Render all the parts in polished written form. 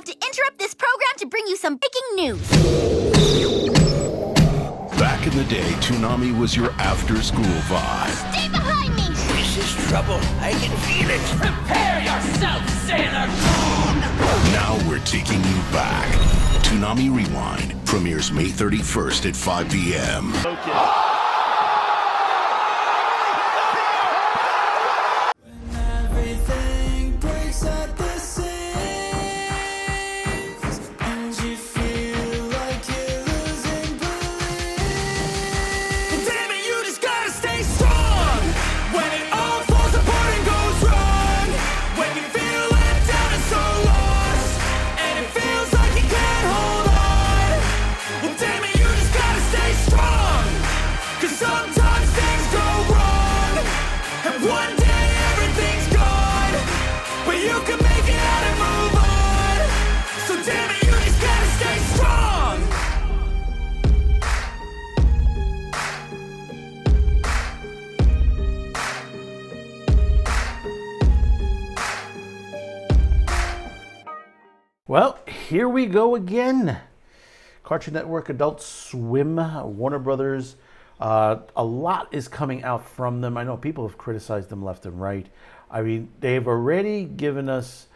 to interrupt this program to bring you some breaking news. Back in the day, Toonami was your after-school vibe. Stay behind me! This is trouble. I can feel it. Prepare yourself, Sailor! Now we're taking you back. Toonami Rewind premieres May 31st at 5 p.m. Well, here we go again. Cartoon Network, Adult Swim, Warner Brothers. A lot is coming out from them. I know people have criticized them left and right. I mean, they've already given us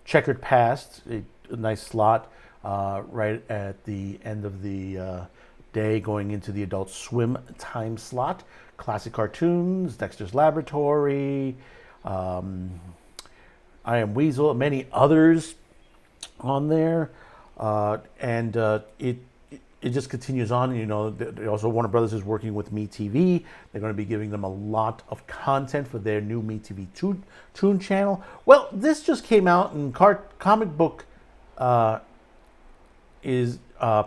Checkered Past, a nice slot right at the end of the day, going into the Adult Swim time slot. Classic cartoons, Dexter's Laboratory, I Am Weasel, many others on there, and it just continues on. You know, also Warner Brothers is working with MeTV. They're going to be giving them a lot of content for their new MeTV Toon channel. Well, this just came out, and Comic Book is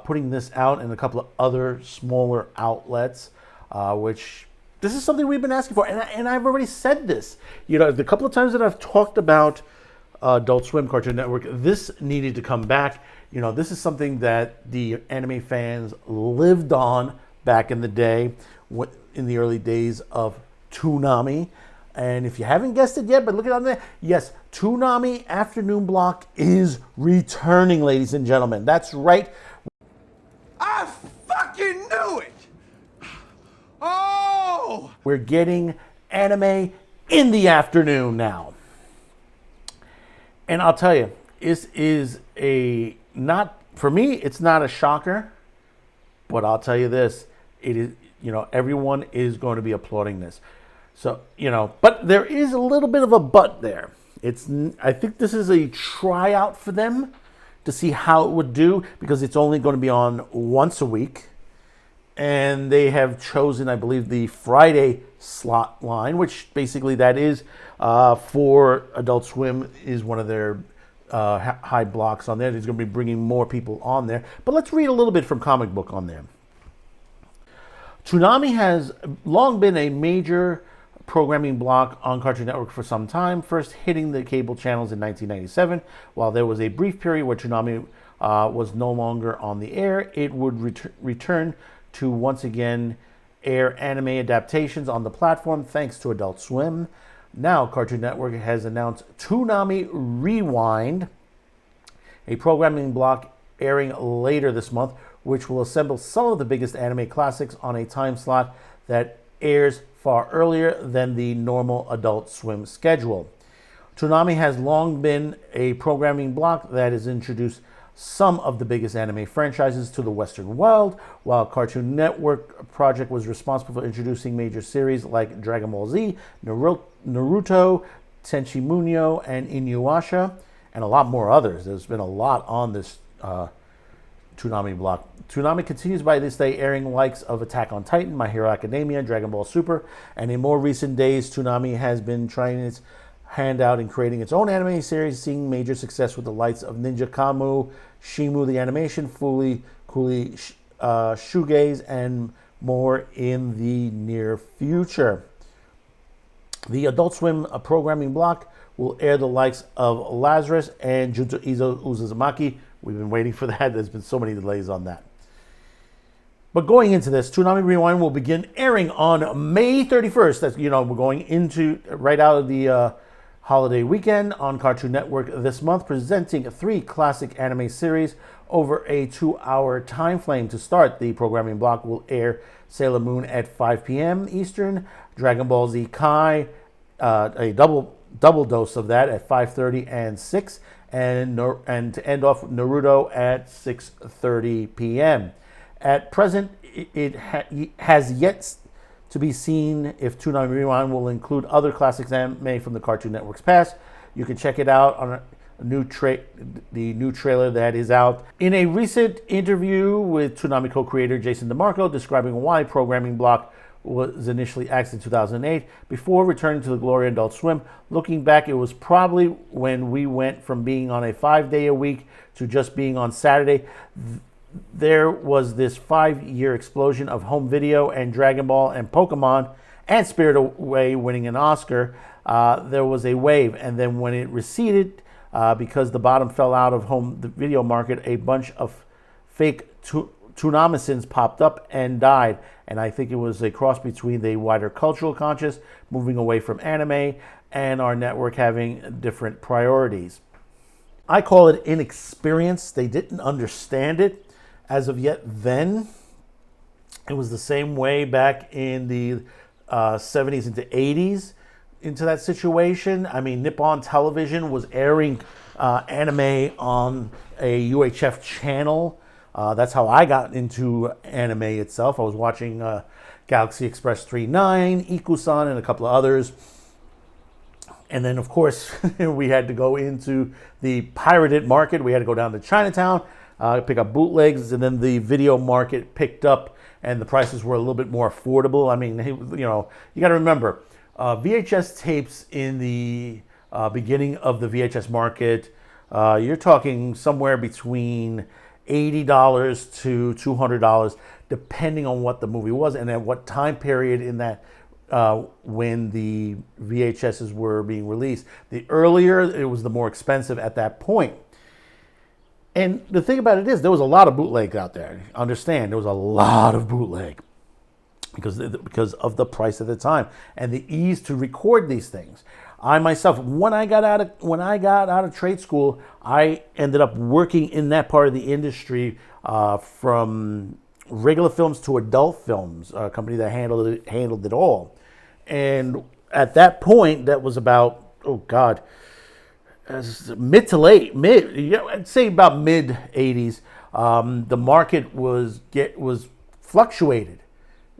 putting this out, and a couple of other smaller outlets, which. This is something we've been asking for, and I've already said this. You know, the couple of times that I've talked about Adult Swim, Cartoon Network, this needed to come back. You know, this is something that the anime fans lived on back in the day, in the early days of Toonami. And if you haven't guessed it yet, but look it on there, yes, Toonami Afternoon Block is returning, ladies and gentlemen. That's right. I fucking knew it! Oh! We're getting anime in the afternoon now. And I'll tell you, this is for me, it's not a shocker, but I'll tell you this, it is, you know, everyone is going to be applauding this. So, you know, but there is a little bit of a but there. I think this is a tryout for them to see how it would do, because it's only going to be on once a week. And they have chosen, I believe, the Friday slot line, which basically that is for Adult Swim, is one of their high blocks on there. There's going to be bringing more people on there. But let's read a little bit from Comic Book on there. Toonami has long been a major programming block on Cartoon Network for some time, first hitting the cable channels in 1997. While there was a brief period where Toonami was no longer on the air, it would return to once again air anime adaptations on the platform thanks to Adult Swim. Now, Cartoon Network has announced Toonami Rewind, a programming block airing later this month, which will assemble some of the biggest anime classics on a time slot that airs far earlier than the normal Adult Swim schedule. Toonami has long been a programming block that has introduced some of the biggest anime franchises to the Western world, while Cartoon Network project was responsible for introducing major series like Dragon Ball Z, Naruto, Tenchi Muyo, and Inuyasha, and a lot more others. There's been a lot on this Toonami block. Toonami continues by this day airing likes of Attack on Titan, My Hero Academia, Dragon Ball Super, and in more recent days, Toonami has been trying its hand out in creating its own anime series, seeing major success with the likes of Ninja Kamu, Shimu the Animation, Fooly Cooly Shoegaze, and more in the near future. The Adult Swim programming block will air the likes of Lazarus and Junto Izo Uzumaki. We've been waiting for that. There's been so many delays on that. But going into this, Toonami Rewind will begin airing on May 31st. That's, you know, we're going into right out of the holiday weekend on Cartoon Network this month, presenting 3 classic anime series over a 2-hour time frame. To start, the programming block will air Sailor Moon at 5 p.m. Eastern, Dragon Ball Z Kai, a double dose of that at 5:30 and 6, and to end off Naruto at 6:30 p.m. At present, it has yet to be seen if Toonami Rewind will include other classics anime from the Cartoon Network's past. You can check it out on the new trailer that is out. In a recent interview with Toonami co-creator Jason DeMarco describing why programming block was initially axed in 2008 before returning to the glory of Adult Swim, looking back, it was probably when we went from being on a 5-day-a-week to just being on Saturday. There was this 5-year explosion of home video and Dragon Ball and Pokemon and Spirited Away winning an Oscar. There was a wave, and then when it receded because the bottom fell out of home video market, a bunch of fake Toonamisans popped up and died. And I think it was a cross between the wider cultural conscious moving away from anime and our network having different priorities. I call it inexperience. They didn't understand it as of yet then. It was the same way back in the 70s into 80s into that situation. I mean, Nippon Television was airing anime on a UHF channel. That's how I got into anime itself. I was watching Galaxy Express 39, Ikusan, and a couple of others. And then, of course, we had to go into the pirated market. We had to go down to Chinatown, pick up bootlegs, and then the video market picked up, and the prices were a little bit more affordable. I mean, you got to remember, VHS tapes in the beginning of the VHS market, you're talking somewhere between $80 to $200, depending on what the movie was and at what time period in that when the VHSs were being released. The earlier, it was the more expensive at that point. And the thing about it is, there was a lot of bootleg out there. Understand, there was a lot of bootleg because of the price at the time and the ease to record these things. I myself, when I got out of trade school, I ended up working in that part of the industry, from regular films to adult films, a company that handled it all. And at that point, that was about I'd say about mid 80s. The market was fluctuated.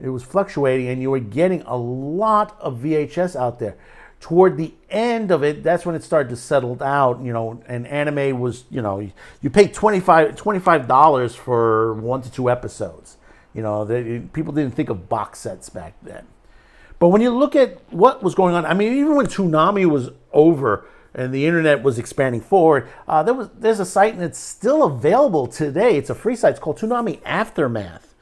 It was fluctuating, and you were getting a lot of VHS out there. Toward the end of it, that's when it started to settle out, and anime was, you paid $25 for 1 to 2 episodes. People didn't think of box sets back then. But when you look at what was going on, I mean, even when Toonami was over and the internet was expanding forward, there's a site, and it's still available today. It's a free site. It's called Toonami Aftermath.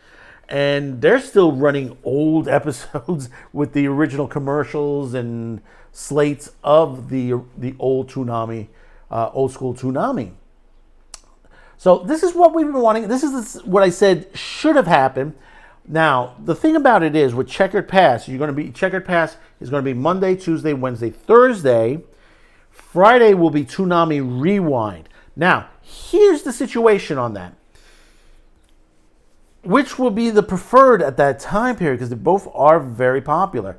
And they're still running old episodes with the original commercials and slates of the old Toonami, old school Toonami. So this is what we've been wanting. This is what I said should have happened. Now, the thing about it is, with Checkered Pass, Checkered Pass is going to be Monday, Tuesday, Wednesday, Thursday. Friday will be Toonami Rewind. Now, here's the situation on that. Which will be the preferred at that time period, because they both are very popular.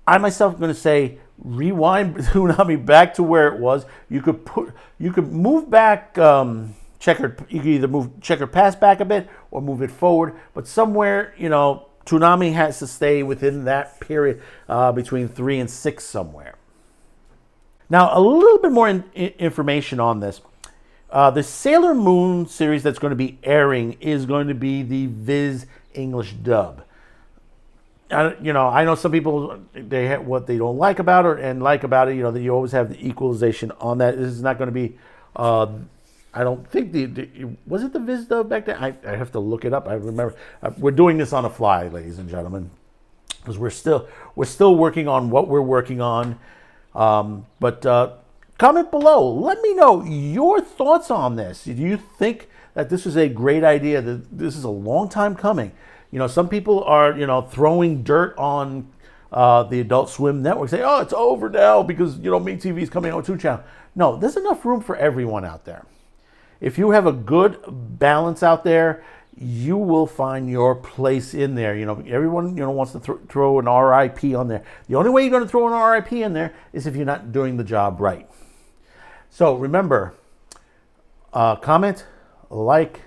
I myself am going to say rewind Toonami back to where it was. You could move back you could either move Checkered Pass back a bit or move it forward, but somewhere, Toonami has to stay within that period between 3 and 6 somewhere. Now, a little bit more information on this. The Sailor Moon series that's going to be airing is going to be the Viz English dub. I know some people, they have what they don't like about it and like about it. That you always have the equalization on that. This is not going to be. I don't think was it the Viz dub back then. I have to look it up. I remember we're doing this on the fly, ladies and gentlemen, because we're still working on what we're working on. But comment below. Let me know your thoughts on this. Do you think that this is a great idea? That this is a long time coming? Some people are, throwing dirt on the Adult Swim network say, oh, it's over now because, MeTV is coming out with 2 channels. No, there's enough room for everyone out there. If you have a good balance out there, you will find your place in there. Everyone, wants to throw an RIP on there. The only way you're going to throw an RIP in there is if you're not doing the job right. So remember, comment, like,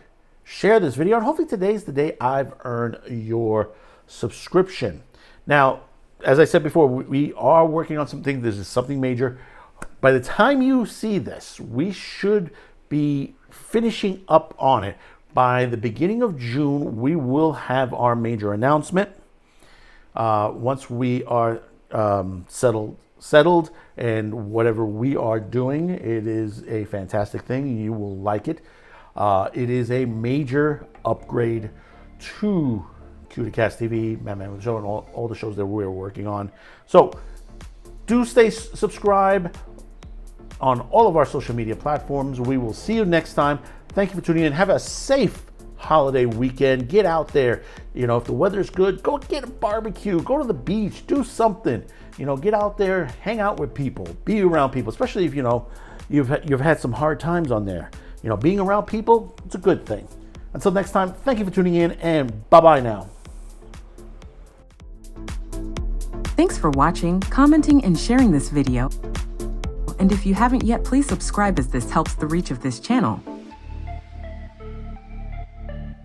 share this video, and hopefully today's the day I've earned your subscription. Now, as I said before, we are working on something. This is something major. By the time you see this, we should be finishing up on it. By the beginning of June, we will have our major announcement. Once we are settled and whatever we are doing, it is a fantastic thing. You will like it. It is a major upgrade to Cast TV, Man with the Show, and all the shows that we're working on. So do stay subscribed on all of our social media platforms. We will see you next time. Thank you for tuning in. Have a safe holiday weekend. Get out there. If the weather's good, go get a barbecue. Go to the beach. Do something. Get out there. Hang out with people. Be around people, especially if you've had some hard times on there. Being around people, it's a good thing. Until next time, thank you for tuning in, and bye-bye now. Thanks for watching, commenting, and sharing this video. And if you haven't yet, please subscribe as this helps the reach of this channel.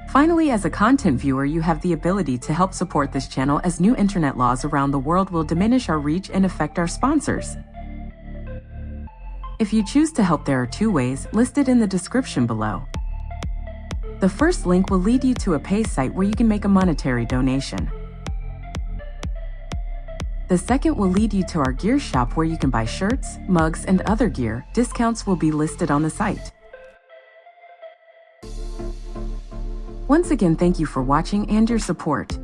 Finally, as a content viewer, you have the ability to help support this channel as new internet laws around the world will diminish our reach and affect our sponsors. If you choose to help, there are 2 ways listed in the description below. The first link will lead you to a pay site where you can make a monetary donation. The second will lead you to our gear shop where you can buy shirts, mugs, and other gear. Discounts will be listed on the site. Once again, thank you for watching and your support.